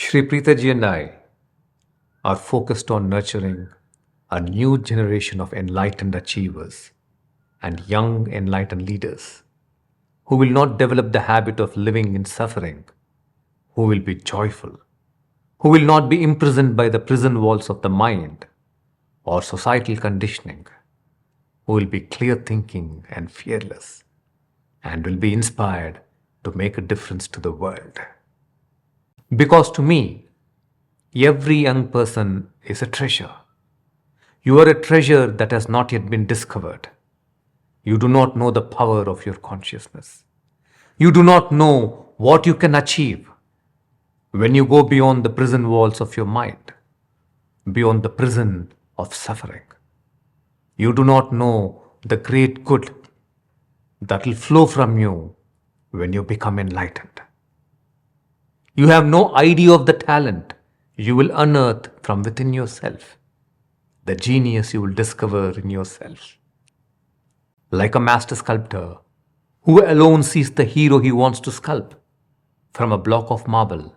Sri Preethaji and I are focused on nurturing a new generation of enlightened achievers and young enlightened leaders who will not develop the habit of living in suffering, who will be joyful, who will not be imprisoned by the prison walls of the mind or societal conditioning, who will be clear thinking and fearless, and will be inspired to make a difference to the world. Because to me, every young person is a treasure. You are a treasure that has not yet been discovered. You do not know the power of your consciousness. You do not know what you can achieve when you go beyond the prison walls of your mind, beyond the prison of suffering. You do not know the great good that will flow from you when you become enlightened. You have no idea of the talent you will unearth from within yourself, the genius you will discover in yourself. Like a master sculptor who alone sees the hero he wants to sculpt from a block of marble,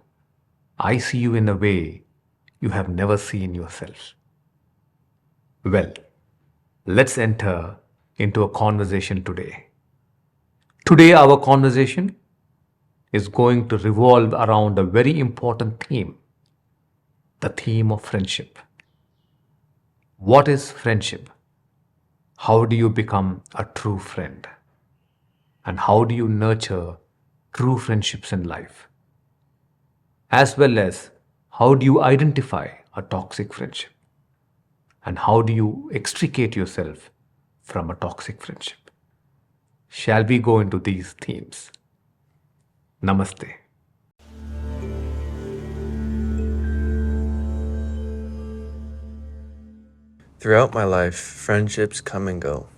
I see you in a way you have never seen yourself. Well, let's enter into a conversation today. Today, our conversation is going to revolve around a very important theme, the theme of friendship. What is friendship? How do you become a true friend? And how do you nurture true friendships in life? As well as how do you identify a toxic friendship? And how do you extricate yourself from a toxic friendship? Shall we go into these themes? Namaste. Throughout my life, friendships come and go.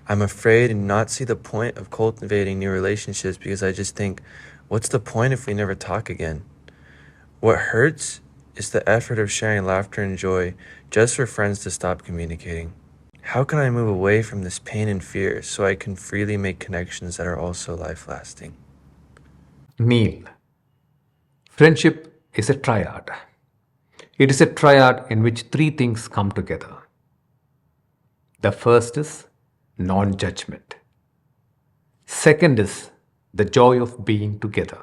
I'm afraid to not see the point of cultivating new relationships because I just think, what's the point if we never talk again? What hurts is the effort of sharing laughter and joy just for friends to stop communicating. How can I move away from this pain and fear so I can freely make connections that are also life-lasting? Neil, friendship is a triad. It is a triad in which three things come together. The first is non-judgment. Second is the joy of being together.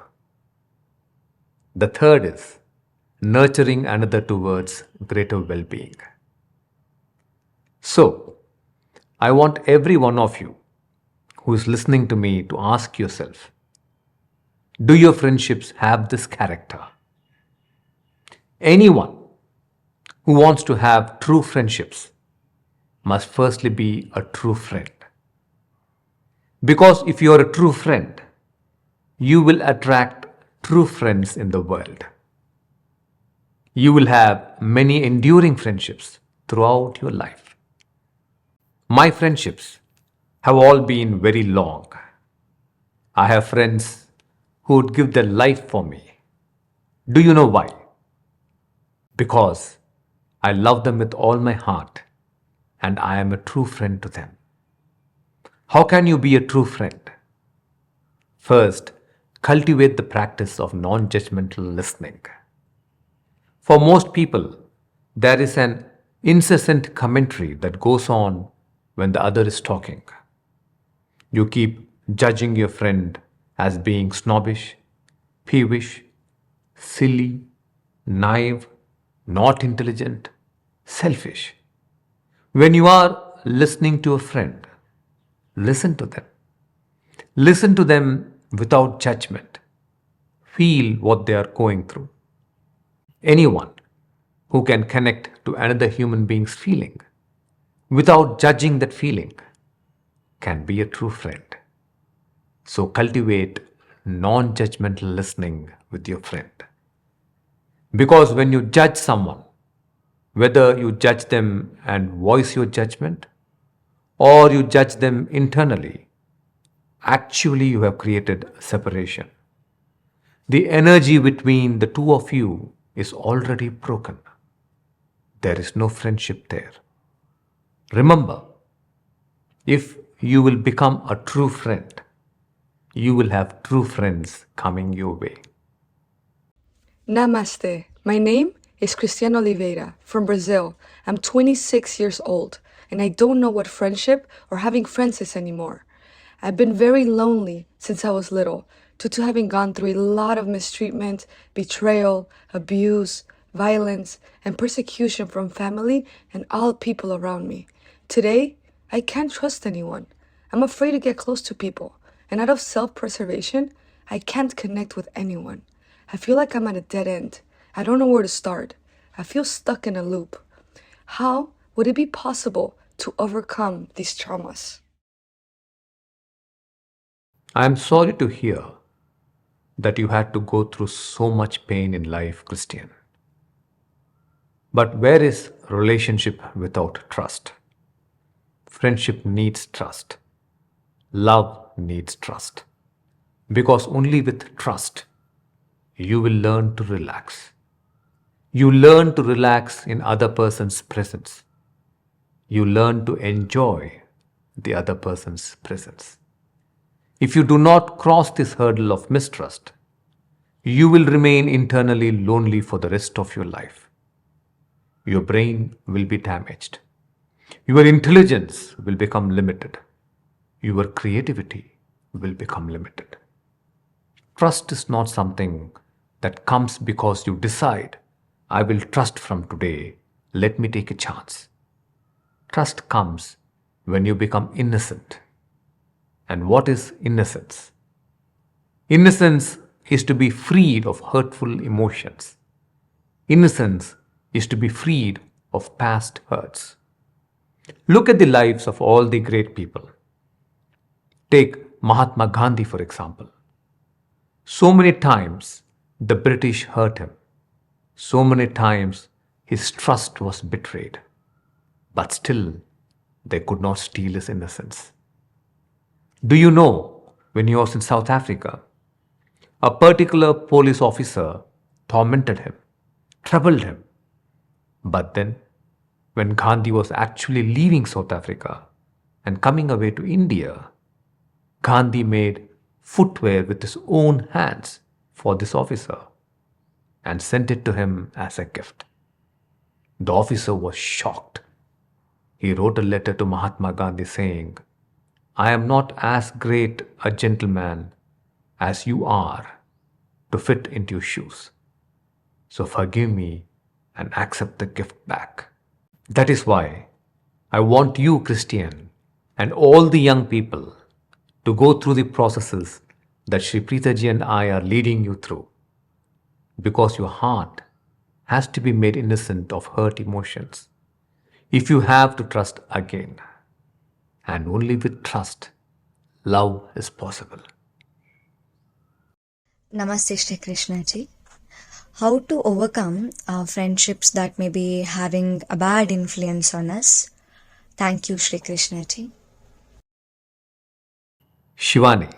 The third is nurturing another towards greater well-being. So, I want every one of you who is listening to me to ask yourself, do your friendships have this character? Anyone who wants to have true friendships must firstly be a true friend. Because if you are a true friend, you will attract true friends in the world. You will have many enduring friendships throughout your life. My friendships have all been very long. I have friends who would give their life for me. Do you know why? Because I love them with all my heart and I am a true friend to them. How can you be a true friend? First, cultivate the practice of non-judgmental listening. For most people, there is an incessant commentary that goes on when the other is talking. You keep judging your friend as being snobbish, peevish, silly, naive, not intelligent, selfish. When you are listening to a friend, listen to them. Listen to them without judgment. Feel what they are going through. Anyone who can connect to another human being's feeling without judging that feeling can be a true friend. So cultivate non-judgmental listening with your friend. Because when you judge someone, whether you judge them and voice your judgment or you judge them internally, actually you have created separation. The energy between the two of you is already broken. There is no friendship there. Remember, if you will become a true friend, you will have true friends coming your way. Namaste. My name is Cristiano Oliveira from Brazil. I'm 26 years old and I don't know what friendship or having friends is anymore. I've been very lonely since I was little due to having gone through a lot of mistreatment, betrayal, abuse, violence, and persecution from family and all people around me. Today, I can't trust anyone. I'm afraid to get close to people, and out of self preservation, I can't connect with anyone. I feel like I'm at a dead end. I don't know where to start. I feel stuck in a loop. How would it be possible to overcome these traumas? I am sorry to hear that you had to go through so much pain in life, Christian. But where is relationship without trust? Friendship needs trust. Love needs trust. Because only with trust you will learn to relax. You learn to relax in other person's presence. You learn to enjoy the other person's presence. If you do not cross this hurdle of mistrust, you will remain internally lonely for the rest of your life. Your brain will be damaged. Your intelligence will become limited. Your creativity will become limited. Trust is not something that comes because you decide, I will trust from today, let me take a chance. Trust comes when you become innocent. And what is innocence? Innocence is to be freed of hurtful emotions. Innocence is to be freed of past hurts. Look at the lives of all the great people. Take Mahatma Gandhi, for example. So many times the British hurt him. So many times his trust was betrayed. But still, they could not steal his innocence. Do you know, when he was in South Africa, a particular police officer tormented him, troubled him. But then, when Gandhi was actually leaving South Africa and coming away to India, Gandhi made footwear with his own hands for this officer and sent it to him as a gift. The officer was shocked. He wrote a letter to Mahatma Gandhi saying, I am not as great a gentleman as you are to fit into your shoes. So forgive me and accept the gift back. That is why I want you, Christian, and all the young people to go through the processes that Sri Preethaji and I are leading you through. Because your heart has to be made innocent of hurt emotions. If you have to trust again, and only with trust, love is possible. Namaste, Sri Krishnaji. How to overcome friendships that may be having a bad influence on us? Thank you, Sri Krishnaji. Shivani,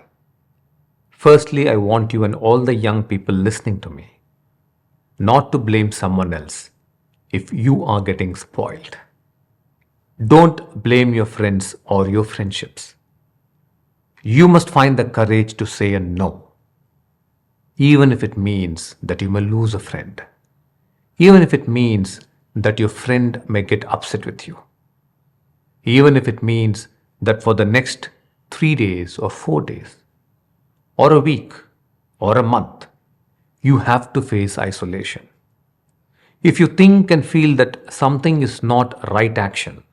firstly, I want you and all the young people listening to me not to blame someone else if you are getting spoiled. Don't blame your friends or your friendships. You must find the courage to say a no, even if it means that you may lose a friend, even if it means that your friend may get upset with you, even if it means that for the next 3 days or 4 days, or a week, or a month, you have to face isolation. If you think and feel that something is not right action,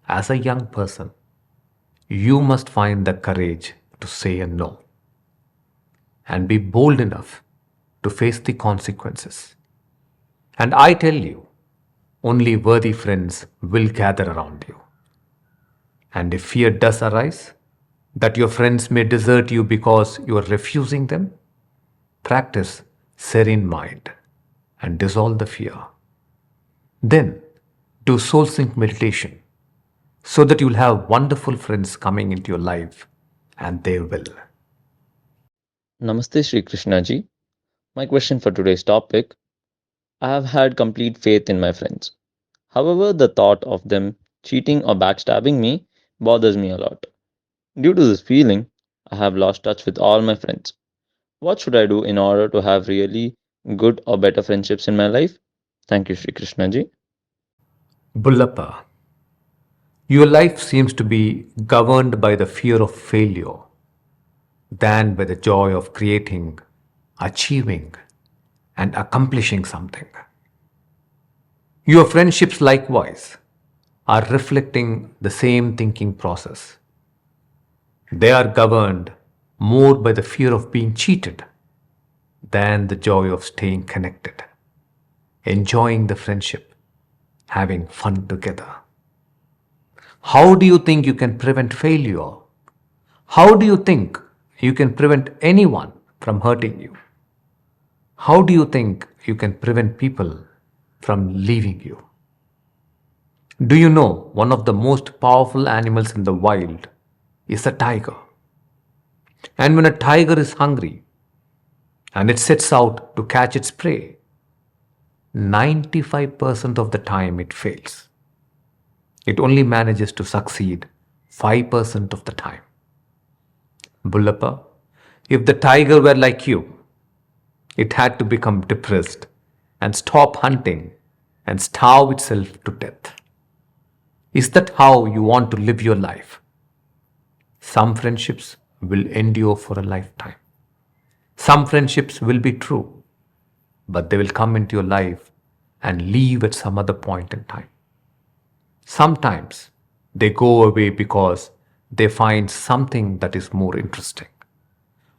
as a young person, you must find the courage to say a no and be bold enough to face the consequences. And I tell you, only worthy friends will gather around you. And if fear does arise, that your friends may desert you because you are refusing them, practice serene mind and dissolve the fear. Then do soul sync meditation so that you'll have wonderful friends coming into your life, and they will. Namaste Sri Krishnaji. My question for today's topic: I have had complete faith in my friends. However, the thought of them cheating or backstabbing me bothers me a lot. Due to this feeling, I have lost touch with all my friends. What should I do in order to have really good or better friendships in my life? Thank you, Sri Krishnaji. Bullappa, your life seems to be governed by the fear of failure than by the joy of creating, achieving, and accomplishing something. Your friendships, likewise, are reflecting the same thinking process. They are governed more by the fear of being cheated than the joy of staying connected, enjoying the friendship, having fun together. How do you think you can prevent failure? How do you think you can prevent anyone from hurting you? How do you think you can prevent people from leaving you? Do you know one of the most powerful animals in the wild is a tiger? And when a tiger is hungry and it sets out to catch its prey, 95% of the time it fails. It only manages to succeed 5% of the time. Bullappa, if the tiger were like you, it had to become depressed and stop hunting and starve itself to death. Is that how you want to live your life? Some friendships will endure for a lifetime. Some friendships will be true, but they will come into your life and leave at some other point in time. Sometimes they go away because they find something that is more interesting,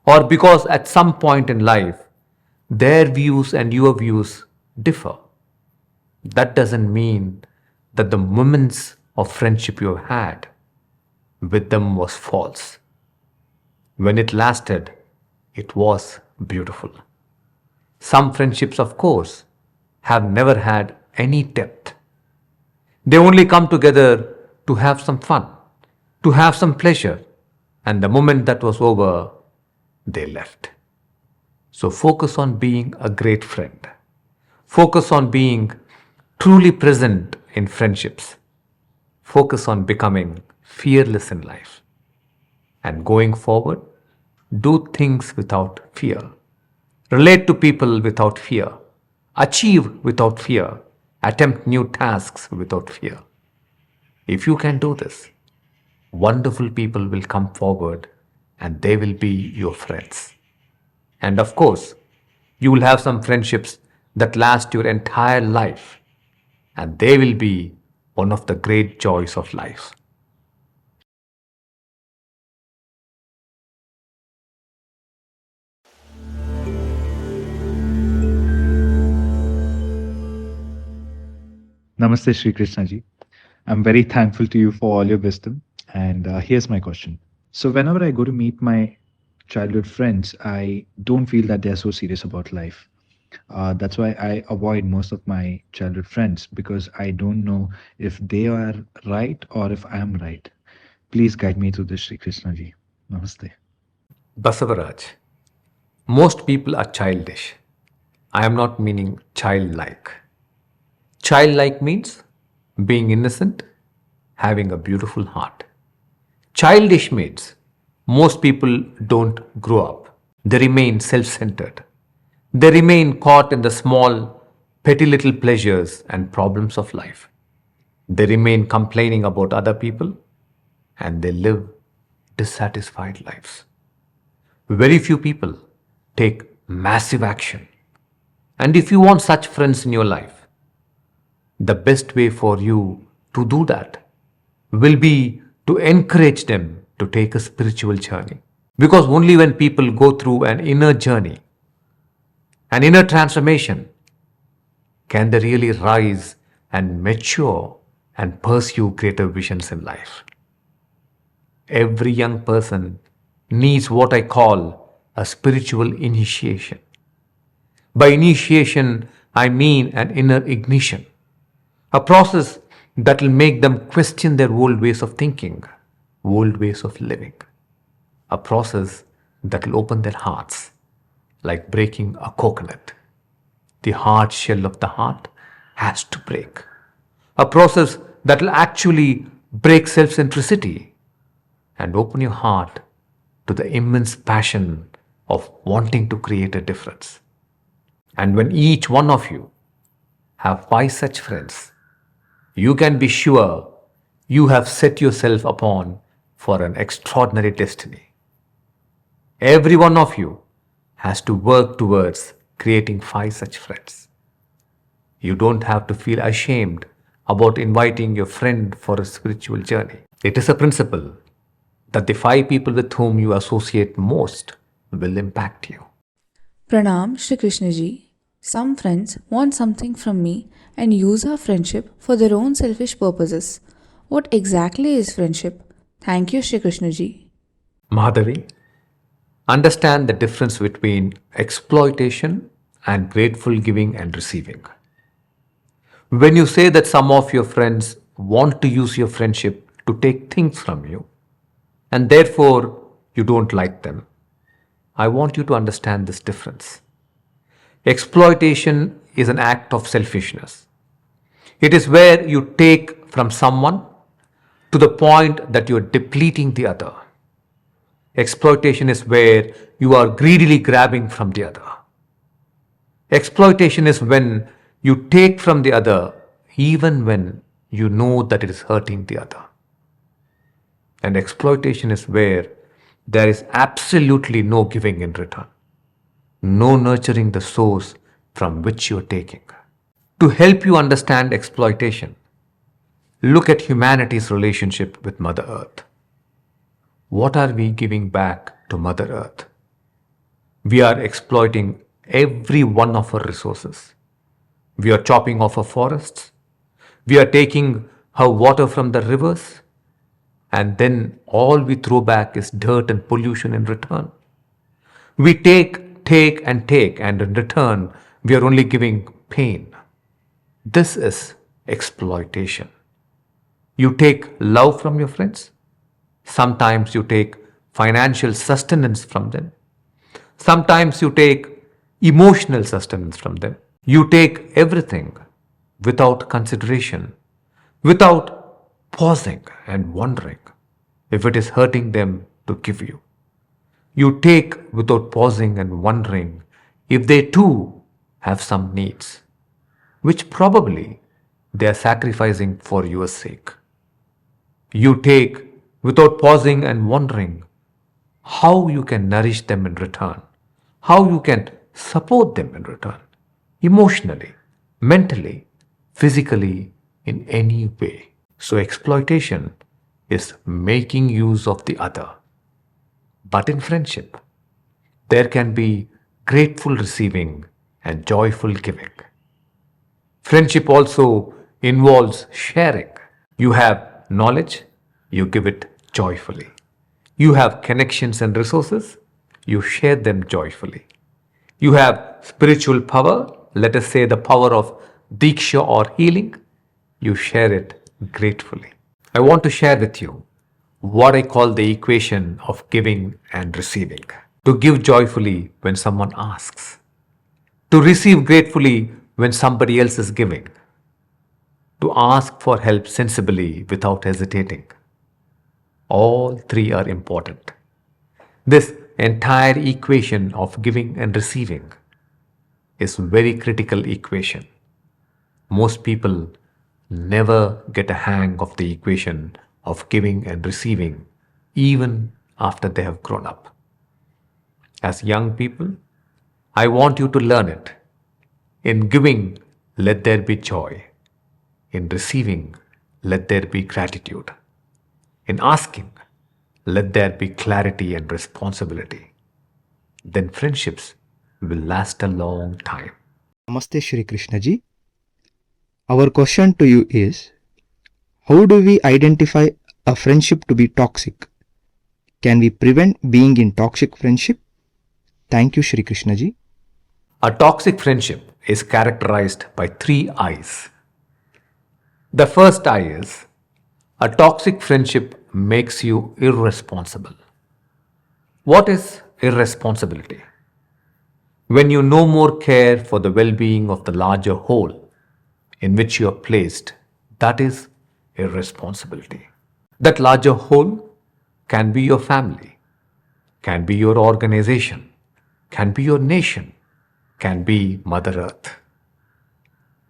or because at some point in life their views and your views differ. That doesn't mean that the moments of friendship you had with them was false. When it lasted, it was beautiful. Some friendships, of course, have never had any depth. They only come together to have some fun, to have some pleasure, and the moment that was over, they left. So focus on being a great friend. Focus on being truly present in friendships. Focus on becoming fearless in life. And going forward, do things without fear. Relate to people without fear. Achieve without fear. Attempt new tasks without fear. If you can do this, wonderful people will come forward and they will be your friends. And of course, you will have some friendships that last your entire life, and they will be one of the great joys of life. Namaste, Sri Krishnaji. I'm very thankful to you for all your wisdom. And here's my question. So, whenever I go to meet my childhood friends, I don't feel that they're so serious about life. That's why I avoid most of my childhood friends because I don't know if they are right or if I am right. Please guide me through this, Sri Krishnaji. Namaste. Basavaraj, most people are childish. I am not meaning childlike. Childlike means being innocent, having a beautiful heart. Childish means most people don't grow up. They remain self centered. They remain caught in the small, petty little pleasures and problems of life. They remain complaining about other people and they live dissatisfied lives. Very few people take massive action. And if you want such friends in your life, the best way for you to do that will be to encourage them to take a spiritual journey. Because only when people go through an inner journey, an inner transformation, can they really rise and mature and pursue greater visions in life. Every young person needs what I call a spiritual initiation. By initiation, I mean an inner ignition, a process that will make them question their old ways of thinking, old ways of living, a process that will open their hearts like breaking a coconut. The hard shell of the heart has to break. A process that will actually break self centricity and open your heart to the immense passion of wanting to create a difference. And when each one of you have 5 such friends, you can be sure you have set yourself upon for an extraordinary destiny. Every one of you has to work towards creating 5 such friends. You don't have to feel ashamed about inviting your friend for a spiritual journey. It is a principle that the 5 people with whom you associate most will impact you. Pranam Shri Krishnaji. Some friends want something from me and use our friendship for their own selfish purposes. What exactly is friendship? Thank you, Shri Krishnaji. Madhavi, understand the difference between exploitation and grateful giving and receiving. When you say that some of your friends want to use your friendship to take things from you, and therefore you don't like them, I want you to understand this difference. Exploitation is an act of selfishness. It is where you take from someone to the point that you are depleting the other. Exploitation is where you are greedily grabbing from the other. Exploitation is when you take from the other even when you know that it is hurting the other. And exploitation is where there is absolutely no giving in return, no nurturing the source from which you are taking. To help you understand exploitation, look at humanity's relationship with Mother Earth. What are we giving back to Mother Earth? We are exploiting every one of her resources. We are chopping off her forests. We are taking her water from the rivers. And then all we throw back is dirt and pollution in return. We take, and take, and in return, we are only giving pain. This is exploitation. You take love from your friends. Sometimes you take financial sustenance from them. Sometimes you take emotional sustenance from them. You take everything without consideration, without pausing and wondering if it is hurting them to give you. You take without pausing and wondering if they too have some needs, which probably they are sacrificing for your sake. You take without pausing and wondering how you can nourish them in return, how you can support them in return, emotionally, mentally, physically, in any way. So, exploitation is making use of the other. But in friendship, there can be grateful receiving and joyful giving. Friendship also involves sharing. You have knowledge, you give it joyfully. You have connections and resources, you share them joyfully. You have spiritual power, let us say the power of diksha or healing, you share it gratefully. I want to share with you what I call the equation of giving and receiving. To give joyfully when someone asks, to receive gratefully when somebody else is giving, to ask for help sensibly without hesitating. All three are important. This entire equation of giving and receiving is very critical equation. Most people never get a hang of the equation of giving and receiving even after they have grown up. As young people, I want you to learn it. In giving, let there be joy. In receiving, let there be gratitude. In asking, let there be clarity and responsibility. Then friendships will last a long time. Namaste Sri Krishnaji. Our question to you is, how do we identify a friendship to be toxic? Can we prevent being in toxic friendship? Thank you, Sri Krishnaji. A toxic friendship is characterized by 3 I's. The first I is, a toxic friendship makes you irresponsible. What is irresponsibility? When you no more care for the well being of the larger whole in which you are placed, that is irresponsibility. That larger whole can be your family, can be your organization, can be your nation, can be Mother Earth.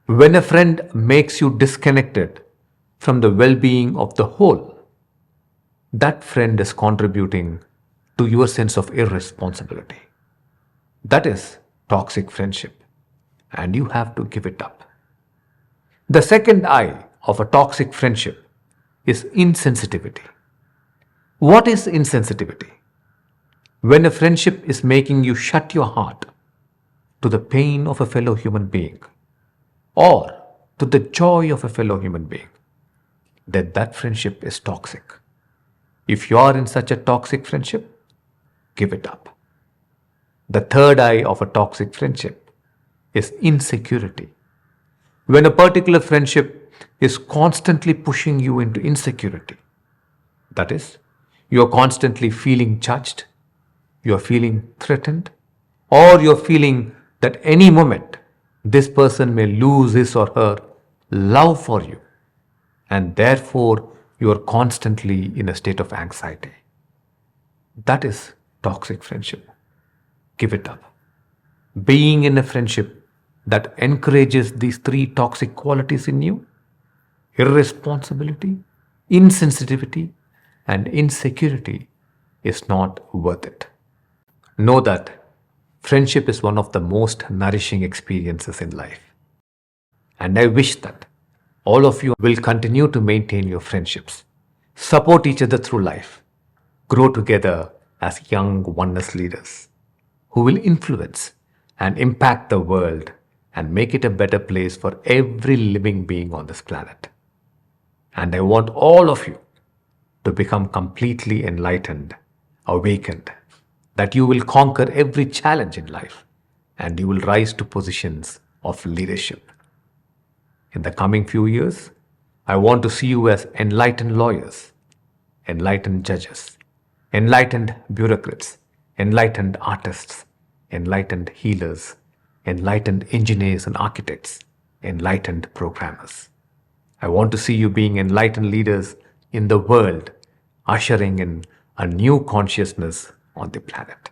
When a friend makes you disconnected from the well-being of the whole, that friend is contributing to your sense of irresponsibility. That is toxic friendship, and you have to give it up. The second I of a toxic friendship is insensitivity. What is insensitivity? When a friendship is making you shut your heart to the pain of a fellow human being or to the joy of a fellow human being, then that friendship is toxic. If you are in such a toxic friendship, give it up. The third I of a toxic friendship is insecurity. When a particular friendship is constantly pushing you into insecurity, that is, you are constantly feeling judged, you are feeling threatened, or you are feeling that any moment this person may lose his or her love for you, and therefore you are constantly in a state of anxiety. That is toxic friendship. Give it up. Being in a friendship that encourages these three toxic qualities in you, irresponsibility, insensitivity, and insecurity, is not worth it. Know that friendship is one of the most nourishing experiences in life. And I wish that all of you will continue to maintain your friendships, support each other through life, grow together as young oneness leaders who will influence and impact the world and make it a better place for every living being on this planet. And I want all of you to become completely enlightened, awakened, that you will conquer every challenge in life and you will rise to positions of leadership. In the coming few years, I want to see you as enlightened lawyers, enlightened judges, enlightened bureaucrats, enlightened artists, enlightened healers, enlightened engineers and architects, enlightened programmers. I want to see you being enlightened leaders in the world, ushering in a new consciousness on the planet.